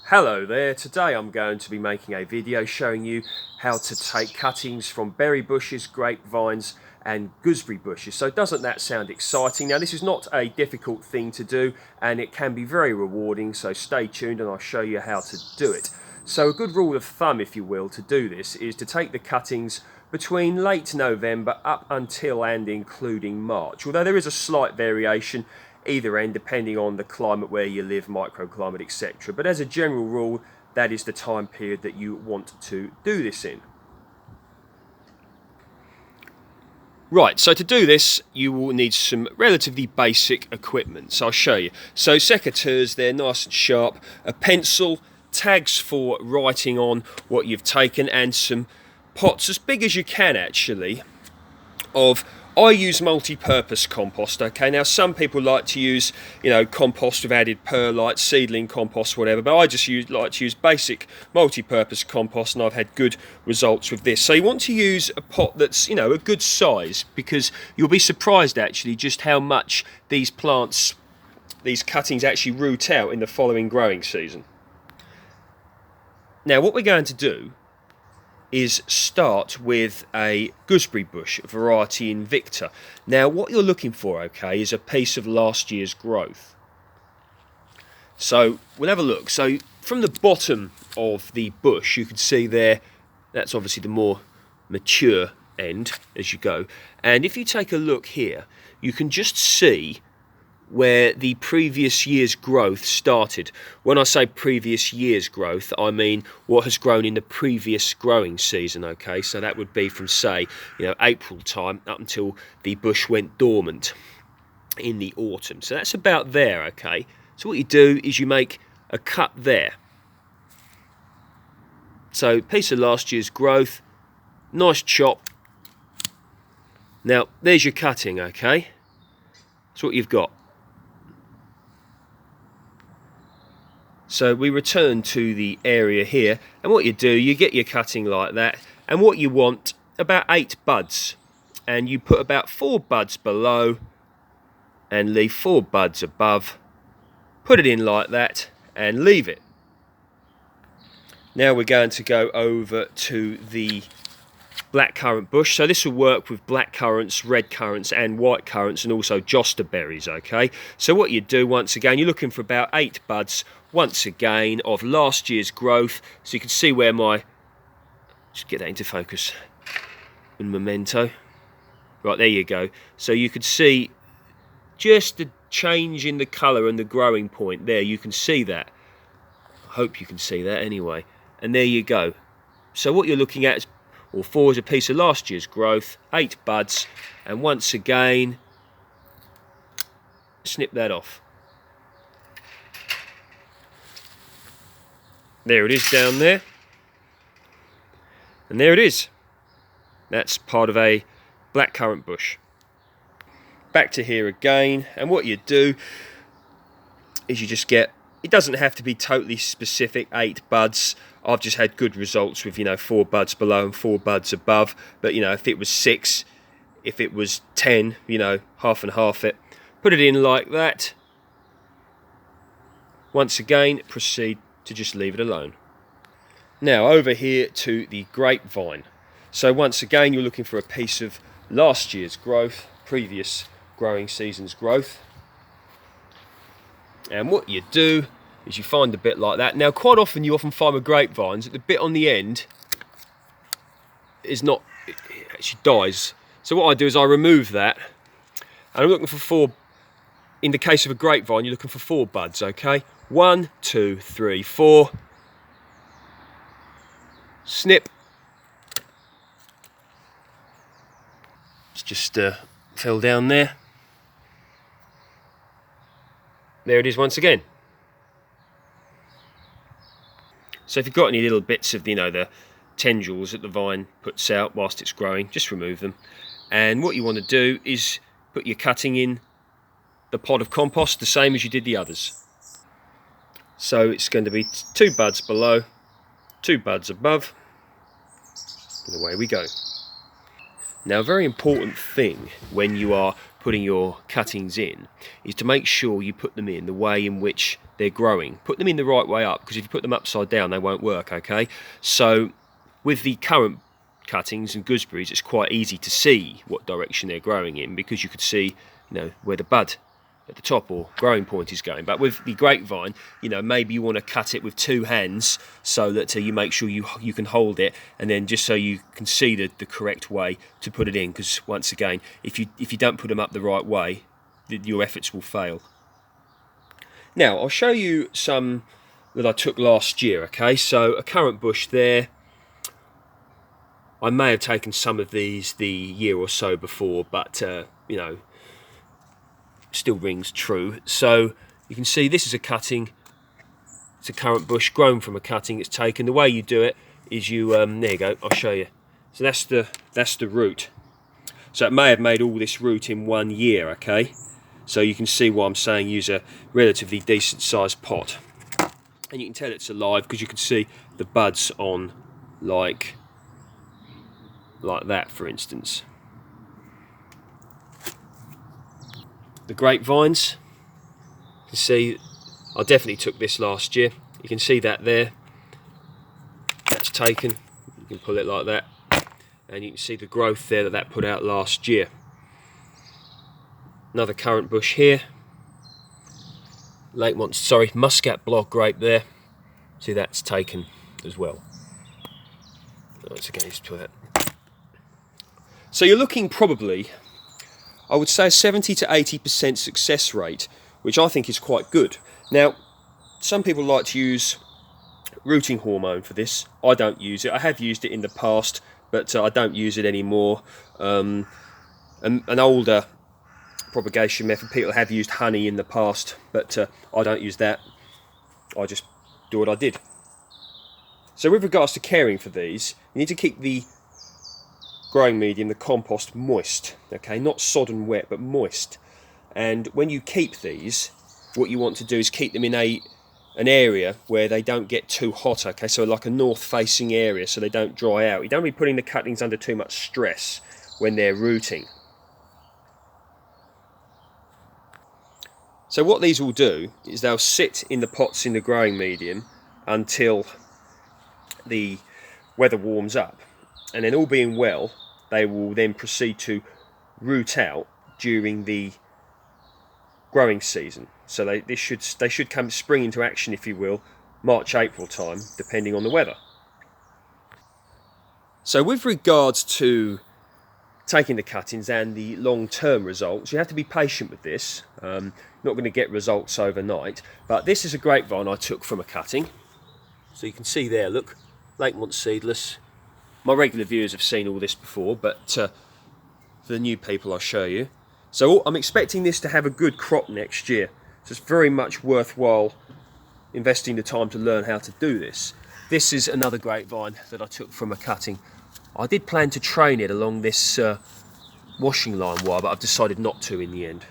Hello there, today I'm going to be making a video showing you how to take cuttings from berry bushes, grapevines and gooseberry bushes. So doesn't that sound exciting? Now this is not a difficult thing to do and it can be very rewarding, so stay tuned and I'll show you how to do it. So a good rule of thumb, if you will, to do this is to take the cuttings between late November up until and including March, although there is a slight variation either end depending on the climate where you live, microclimate, etc. But as a general rule, that is the time period that you want to do this in. Right, so to do this you will need some relatively basic equipment, so I'll show you. So secateurs, they're nice and sharp, a pencil, tags for writing on what you've taken, and some pots as big as you can actually of, I use multi-purpose compost. Okay, now some people like to use, compost with added perlite, seedling compost, whatever, but I just like to use basic multi-purpose compost, and I've had good results with this. So you want to use a pot that's, a good size, because you'll be surprised actually just how much these plants, these cuttings actually root out in the following growing season. Now what we're going to do is start with a gooseberry bush variety Invicta. Now what you're looking for, okay, is a piece of last year's growth. So we'll have a look. So from the bottom of the bush you can see there, that's obviously the more mature end as you go, and if you take a look here you can just see where the previous year's growth started. When I say previous year's growth, I mean what has grown in the previous growing season, okay? So that would be from, say, April time up until the bush went dormant in the autumn. So that's about there, okay? So what you do is you make a cut there. So piece of last year's growth, nice chop. Now there's your cutting, okay? That's what you've got. So we return to the area here, and what you do, you get your cutting like that, and what you want, about 8 buds, and you put about 4 buds below and leave 4 buds above, put it in like that and leave it. Now we're going to go over to the blackcurrant bush. So this will work with black currants, red currants and white currants, and also joster berries, okay? So what you do, once again, you're looking for about 8 buds once again of last year's growth. So you can see where just get that into focus in memento. Right, there you go. So you could see just the change in the colour and the growing point there. You can see that. I hope you can see that anyway. And there you go. So what you're looking at is, or 4 is a piece of last year's growth, 8 buds, and once again snip that off. There it is down there, and there it is. That's part of a blackcurrant bush. Back to here again, and what you do is you just get, it doesn't have to be totally specific, 8 buds. I've just had good results with 4 buds below and 4 buds above, but if it was 6, if it was 10, half and half it, put it in like that. Once again proceed to just leave it alone. Now over here to the grapevine. So once again you're looking for a piece of last year's growth, previous growing season's growth, and what you do is you find a bit like that. Now quite often you find with grapevines that the bit on the end is not, it actually dies. So what I do is I remove that, and I'm looking for 4, in the case of a grapevine you're looking for 4 buds, okay? 1, 2, 3, 4. Snip. It's just fell down there. There it is once again. So if you've got any little bits of, the tendrils that the vine puts out whilst it's growing, just remove them. And what you want to do is put your cutting in the pot of compost, the same as you did the others. So it's going to be 2 buds below, 2 buds above, and away we go. Now a very important thing when you are putting your cuttings in is to make sure you put them in the way in which they're growing. Put them in the right way up, because if you put them upside down they won't work, okay? So with the currant cuttings and gooseberries, it's quite easy to see what direction they're growing in, because you could see, you know, where the bud at the top or growing point is going. But with the grapevine, you know, maybe you want to cut it with two hands so that you make sure you can hold it, and then just so you can see the correct way to put it in, because once again, if you don't put them up the right way, your efforts will fail. Now I'll show you some that I took last year, okay? So a currant bush there. I may have taken some of these the year or so before, but you know, still rings true. So you can see this is a cutting. It's a currant bush grown from a cutting it's taken. The way you do it is you there you go, I'll show you. So that's the root. So it may have made all this root in 1 year, okay? So you can see why I'm saying use a relatively decent sized pot. And you can tell it's alive because you can see the buds on like that, for instance. The grapevines, you can see I definitely took this last year. You can see that there, that's taken. You can pull it like that, and you can see the growth there that put out last year. Another currant bush here, muscat block grape there. See, that's taken as well. Once again, just put that. So you're looking probably, I would say, 70 to 80% success rate, which I think is quite good. Now, some people like to use rooting hormone for this. I don't use it. I have used it in the past, but I don't use it anymore. An older propagation method, people have used honey in the past, but I don't use that. I just do what I did. So with regards to caring for these, you need to keep the growing medium, the compost, moist, okay, not sodden wet, but moist. And when you keep these, what you want to do is keep them in an area where they don't get too hot, okay, so like a north facing area, so they don't dry out. You don't be putting the cuttings under too much stress when they're rooting. So what these will do is they'll sit in the pots in the growing medium until the weather warms up, and then all being well, they will then proceed to root out during the growing season. So they should come spring into action, if you will, March, April time, depending on the weather. So with regards to taking the cuttings and the long-term results, you have to be patient with this. Not going to get results overnight, but this is a grapevine I took from a cutting. So you can see there, look, Allotment seedless. My regular viewers have seen all this before, but for the new people I'll show you. So I'm expecting this to have a good crop next year. So it's very much worthwhile investing the time to learn how to do this. This is another grapevine that I took from a cutting. I did plan to train it along this washing line wire, but I've decided not to in the end.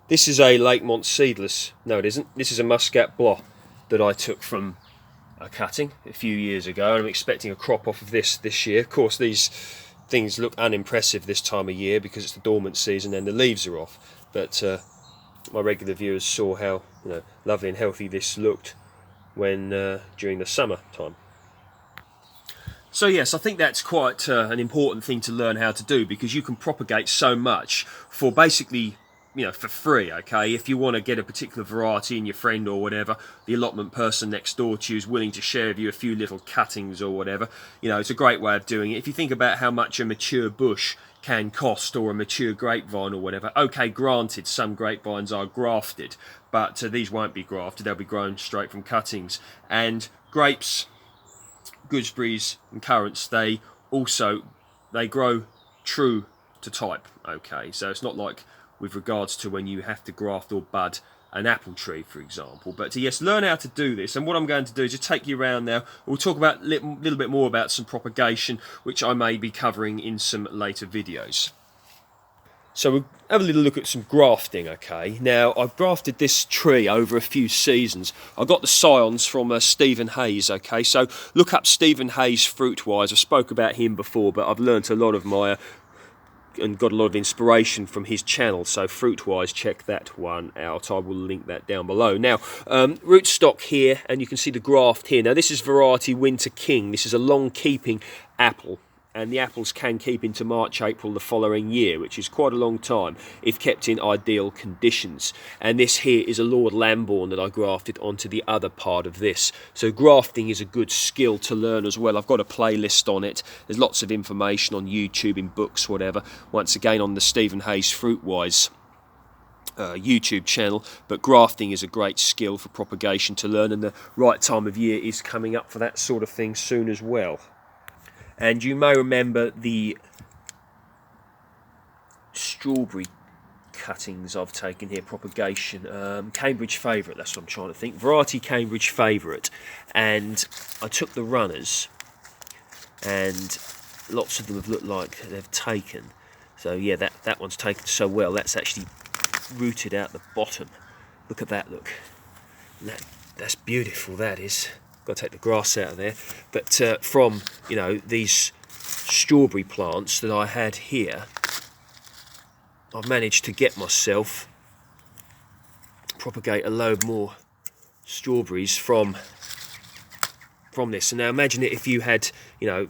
This is a Allotment seedless. No, it isn't. This is a muscat block that I took from a cutting a few years ago, and I'm expecting a crop off of this year. Of course, these things look unimpressive this time of year because it's the dormant season and the leaves are off. But my regular viewers saw how lovely and healthy this looked when during the summer time. So yes, I think that's quite an important thing to learn how to do, because you can propagate so much for basically, for free, okay? If you want to get a particular variety in your friend or whatever, the allotment person next door to you is willing to share with you a few little cuttings or whatever. It's a great way of doing it. If you think about how much a mature bush can cost, or a mature grapevine or whatever, okay, granted, some grapevines are grafted, but these won't be grafted. They'll be grown straight from cuttings. And grapes, gooseberries and currants, they grow true to type, okay? So it's not like with regards to when you have to graft or bud an apple tree, for example. But yes, learn how to do this. And what I'm going to do is just take you around now. We'll talk about a little bit more about some propagation, which I may be covering in some later videos. So we'll have a little look at some grafting, okay? Now, I've grafted this tree over a few seasons. I got the scions from Stephen Hayes, okay? So look up Stephen Hayes Fruitwise. I spoke about him before, but I've learnt a lot of my and got a lot of inspiration from his channel. So fruit-wise, check that one out. I will link that down below. Now, rootstock here, and you can see the graft here. Now, this is variety Winter King. This is a long-keeping apple, and the apples can keep into March, April the following year, which is quite a long time if kept in ideal conditions. And this here is a Lord Lambourne that I grafted onto the other part of this. So grafting is a good skill to learn as well. I've got a playlist on it. There's lots of information on YouTube, in books, whatever. Once again, on the Stephen Hayes Fruitwise YouTube channel. But grafting is a great skill for propagation to learn, and the right time of year is coming up for that sort of thing soon as well. And you may remember the strawberry cuttings I've taken here, propagation, Cambridge Favourite, that's what I'm trying to think, variety Cambridge Favourite. And I took the runners, and lots of them have looked like they've taken. So yeah, that one's taken so well, that's actually rooted out the bottom. Look at that, look. That's beautiful, that is. Got to take the grass out of there. But from, you know, these strawberry plants that I had here, I've managed to get myself propagate a load more strawberries from this. And now imagine it if you had, you know,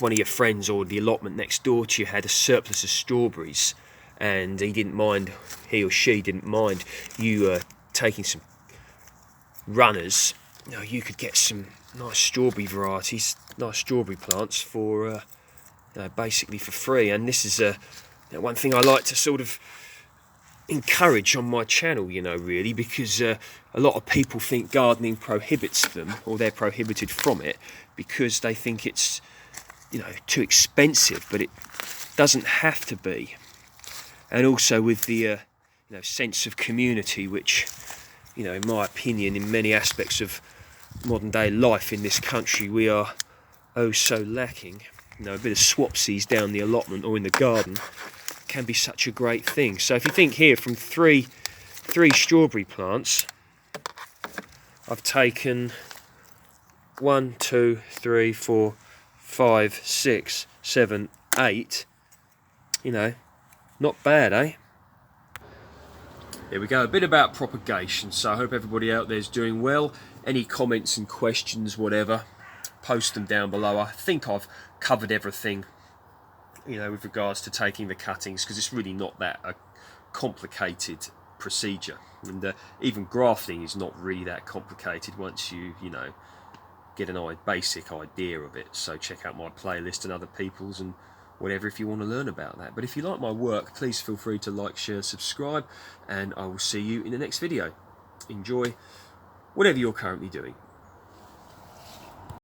one of your friends or the allotment next door to you had a surplus of strawberries, and he or she didn't mind you taking some runners. You know, you could get some nice strawberry varieties, nice strawberry plants for you know, basically for free. And this is one thing I like to sort of encourage on my channel, you know, really, because a lot of people think gardening prohibits them, or they're prohibited from it because they think it's, you know, too expensive. But it doesn't have to be. And also with the you know, sense of community, which, you know, in my opinion, in many aspects of modern day life in this country, we are oh so lacking. You know, a bit of swapsies down the allotment or in the garden can be such a great thing. So if you think here, from three strawberry plants, I've taken 1, 2, 3, 4, 5, 6, 7, 8. You know, not bad, eh? There we go, a bit about propagation. So I hope everybody out there is doing well. Any comments and questions, whatever, post them down below. I think I've covered everything, you know, with regards to taking the cuttings, because it's really not that a complicated procedure. And even grafting is not really that complicated once you know, get a basic idea of it. So check out my playlist and other people's and whatever if you want to learn about that. But if you like my work, please feel free to like, share, subscribe, and I will see you in the next video. Enjoy whatever you're currently doing.